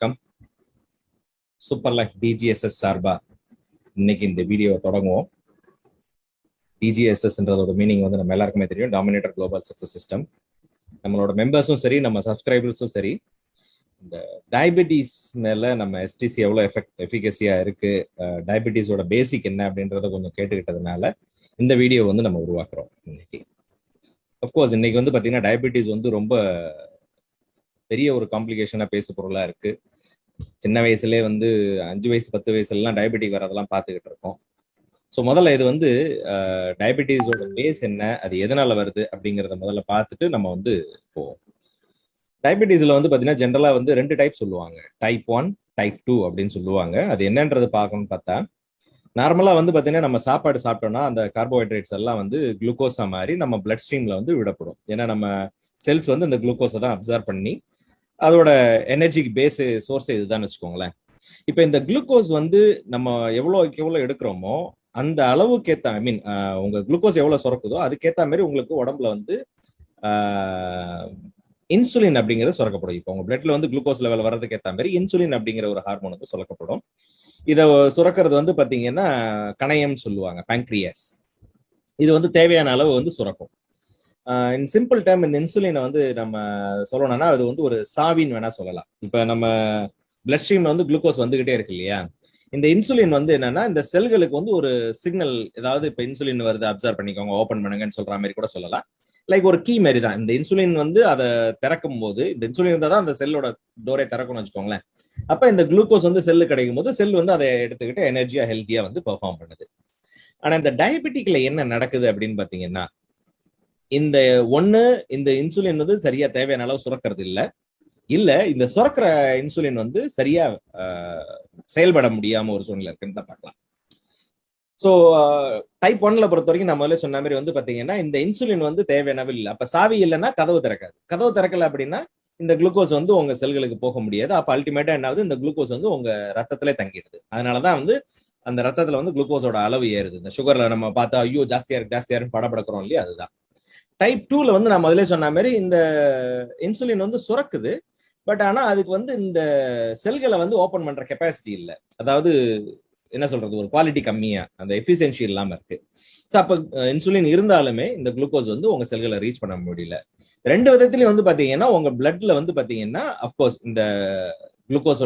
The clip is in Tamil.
வணக்கம். சூப்பர் லைஃப் டிஜிஎஸ்எஸ் சார்பா இன்னைக்கு இந்த வீடியோ தொடங்குவோம். டிஜிஎஸ்எஸ்ன்றதோட மீனிங் வந்து நம்ம எல்லாருக்குமே தெரியும், டாமினேட்டர் குளோபல் சக்சஸ் சிஸ்டம். நம்மளோட மெம்பர்ஸும் சரி, நம்ம சப்ஸ்கிரைபர்ஸும் சரி, இந்த டயபெட்டிஸ் மேல நம்ம எஸ்டிசி எவ்வளோ எஃபிகசியா இருக்கு, டயபெட்டிஸோட பேசிக் என்ன அப்படின்றத கொஞ்சம் கேட்டுக்கிட்டதுனால இந்த வீடியோ வந்து நம்ம உருவாக்குறோம் இன்னைக்கு. அஃப்கோர்ஸ் இன்னைக்கு வந்து பார்த்தீங்கன்னா டயபெட்டிஸ் வந்து ரொம்ப பெரிய ஒரு காம்ப்ளிகேஷனா பேசு பொருளா இருக்கு. சின்ன வயசுலேயே வந்து 5 வயசு 10 வயசுலாம் டயபெட்டிக் வரதெல்லாம் பார்த்துக்கிட்டு இருக்கோம். ஸோ முதல்ல இது வந்து டயபெட்டிஸோட பேஸ் என்ன, அது எதனால வருது அப்படிங்கிறத முதல்ல பார்த்துட்டு நம்ம வந்து போவோம். டயபெட்டிஸ்ல வந்து பார்த்தீங்கன்னா ஜென்ரலா வந்து 2 டைப் சொல்லுவாங்க, டைப் 1 டைப் 2 அப்படின்னு சொல்லுவாங்க. அது என்னன்றது பார்க்கணும்னு பார்த்தா, நார்மலா வந்து பார்த்தீங்கன்னா நம்ம சாப்பாடு சாப்பிட்டோம்னா அந்த கார்போஹைட்ரேட்ஸ் எல்லாம் வந்து குளுக்கோஸா மாதிரி நம்ம பிளட் ஸ்ட்ரீம்ல வந்து விடப்படும். ஏன்னா நம்ம செல்ஸ் வந்து இந்த குளுக்கோஸை தான் அப்சர்வ் பண்ணி அதோட எனர்ஜிக்கு பேஸ் சோர்ஸ் இதுதான் வச்சுக்கோங்களேன். இப்போ இந்த குளுக்கோஸ் வந்து நம்ம எவ்வளோ எடுக்கிறோமோ அந்த அளவுக்கு ஏற்ற, ஐ மீன் உங்க குளுக்கோஸ் எவ்வளவு சுரக்குதோ அதுக்கேற்ற மாதிரி உங்களுக்கு உடம்புல வந்து இன்சுலின் அப்படிங்கிறது சுரக்கப்படும். இப்போ உங்க பிளட்ல வந்து குளுக்கோஸ் லெவல் வர்றதுக்கு ஏற்ற மாதிரி இன்சுலின் அப்படிங்கிற ஒரு ஹார்மோன் வந்து சுரக்கப்படும். இதை சுரக்கிறது வந்து பாத்தீங்கன்னா கணையம் சொல்லுவாங்க, பேங்க்ரியாஸ். இது வந்து தேவையான அளவு வந்து சுரக்கும். இன் சிம்பிள் டேர்ம் இந்த இன்சுலினை வந்து நம்ம சொல்லணும்னா அது வந்து ஒரு சாவின்னு வேணா சொல்லலாம். இப்ப நம்ம பிளட் ஸ்ட்ரீம்ல வந்து குளுக்கோஸ் வந்துகிட்டே இருக்கு இல்லையா, இந்த இன்சுலின் வந்து என்னன்னா இந்த செல்களுக்கு வந்து ஒரு சிக்னல், ஏதாவது இப்ப இன்சுலின் வருது அப்சர்வ் பண்ணிக்கோங்க, ஓபன் பண்ணுங்கன்னு சொல்ற மாதிரி கூட சொல்லலாம். லைக் ஒரு கீ மாதிரி தான் இந்த இன்சுலின் வந்து அதை திறக்கும் போது, இந்த இன்சுலின் இருந்தா தான் அந்த செல்லோட டோரை திறக்கணும்னு வச்சுக்கோங்களேன். அப்ப இந்த குளுக்கோஸ் வந்து செல்லு கிடைக்கும் போது செல் வந்து அதை எடுத்துக்கிட்டு எனர்ஜியா ஹெல்த்தியா வந்து பெர்ஃபார்ம் பண்ணுது. ஆனா இந்த டயபெட்டிக்ல என்ன நடக்குது அப்படின்னு பாத்தீங்கன்னா, இந்த இன்சுலின் வந்து சரியா தேவையான அளவு சுரக்கிறது இல்ல இந்த சுரக்கிற இன்சுலின் வந்து சரியா செயல்பட முடியாம ஒரு சூழ்நிலை இருக்குன்னு தான் பார்க்கலாம். ஸோ டைப் 1ல பொறுத்த வரைக்கும் நம்ம முதல்ல சொன்ன மாதிரி வந்து பாத்தீங்கன்னா இந்த இன்சுலின் வந்து தேவையானவே இல்லை. அப்ப சாவி இல்லைன்னா கதவு திறக்காது. கதவு திறக்கல அப்படின்னா இந்த குளுக்கோஸ் வந்து உங்க செல்களுக்கு போக முடியாது. அப்ப அல்டிமேட்டா என்னாவது இந்த குளுக்கோஸ் வந்து உங்க ரத்தத்திலே தங்கிடுது. அதனாலதான் வந்து அந்த ரத்தத்துல வந்து குளுக்கோஸோட அளவு ஏறுது. இந்த சுகர்ல நம்ம பார்த்தா ஐயோ ஜாஸ்தியா இருக்கு படப்படுக்கிறோம் இல்லையா, அதுதான். டைப் 2ல வந்து நான் முதல்ல சொன்ன மாதிரி இந்த இன்சுலின் வந்து சுரக்குது, பட் ஆனா அதுக்கு வந்து இந்த செல்களை வந்து ஓபன் பண்ற கெப்பாசிட்டி இல்லை. அதாவது என்ன சொல்றது, ஒரு குவாலிட்டி கம்மியா, அந்த எஃபிஷியன்சி இல்லாம இருக்கு. ஸோ அப்ப இன்சுலின் இருந்தாலுமே இந்த குளுக்கோஸ் வந்து உங்க செல்களை ரீச் பண்ண முடியல. 2 விதத்திலயும் வந்து பாத்தீங்கன்னா உங்க பிளட்ல வந்து பாத்தீங்கன்னா அப்கோர்ஸ் இந்த குளுக்கோஸ்